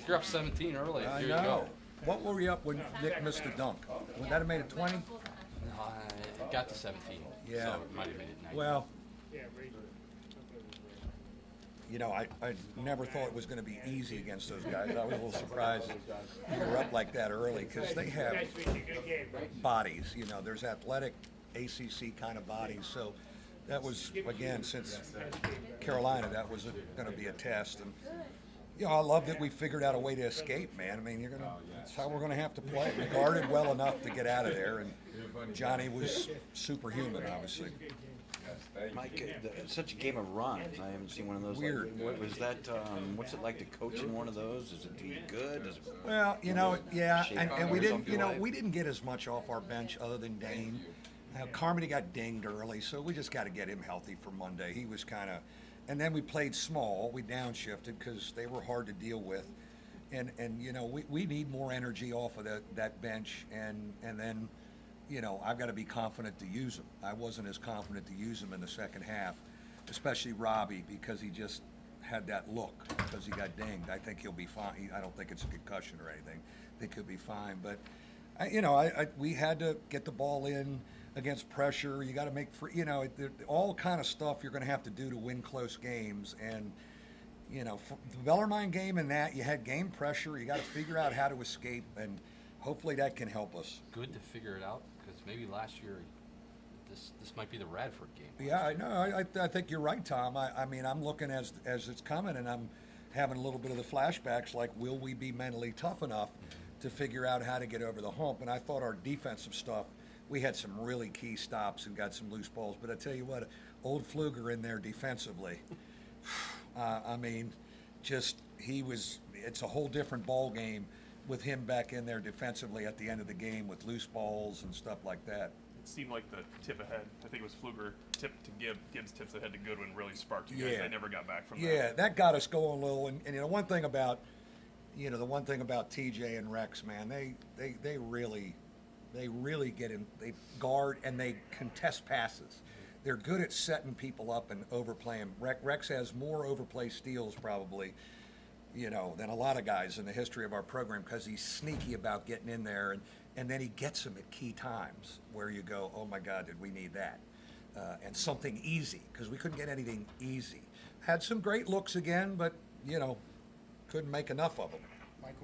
If you're up 17 early, I here you know. go. What were we up when Nick missed the dunk? Would that have made it 20? It got to 17. Yeah. So it might have made it 19. Well, you know, I never thought it was going to be easy against those guys. I was a little surprised we were up like that early because they have bodies. You know, there's athletic ACC kind of bodies. So that was, again, since Carolina, that was going to be a test. And, you know, I love that we figured out a way to escape, man. I mean, that's how we're going to have to play. We guarded well enough to get out of there, and Johnny was superhuman, obviously. Mike, such a game of run. I haven't seen one of those. Weird. What was that? What's it like to coach in one of those? Is it good? Is it Well, you know, yeah, Shake and we hands didn't, off you your know, life? we didn't get as much off our bench other than Dane. Carmody got dinged early, so we just got to get him healthy for Monday. He was kind of, and then we played small. We downshifted because they were hard to deal with, and you know, we need more energy off of that bench, and then, you know, I've got to be confident to use him. I wasn't as confident to use him in the second half, especially Robbie, because he just had that look because he got dinged. I think he'll be fine. I don't think it's a concussion or anything. I think he'll be fine. But, you know, we had to get the ball in against pressure. You got to make, all kind of stuff you're going to have to do to win close games. And, you know, for the Bellarmine game and that, you had game pressure. You got to figure out how to escape, and hopefully that can help us. Good to figure it out because maybe last year this might be the Radford game. Yeah, I know. I think you're right, Tom. I mean, I'm looking as it's coming, and I'm having a little bit of the flashbacks. Like, will we be mentally tough enough to figure out how to get over the hump? And I thought our defensive stuff, we had some really key stops and got some loose balls. But I tell you what, old Pfluger in there defensively. I mean, it's a whole different ball game with him back in there defensively at the end of the game with loose balls and stuff like that. It seemed like the tip ahead. I think it was Pfluger tip to Gibbs. Gibbs tips ahead to Goodwin really sparked you guys. Yeah. They never got back from that. Yeah, that got us going a little. And you know, the one thing about TJ and Rex, man, they really get in. They guard and they contest passes. They're good at setting people up and overplaying. Rex has more overplay steals probably, you know, than a lot of guys in the history of our program because he's sneaky about getting in there, and then he gets them at key times where you go, oh my God, did we need that? And something easy, because we couldn't get anything easy. Had some great looks again, but, you know, couldn't make enough of them. Mike,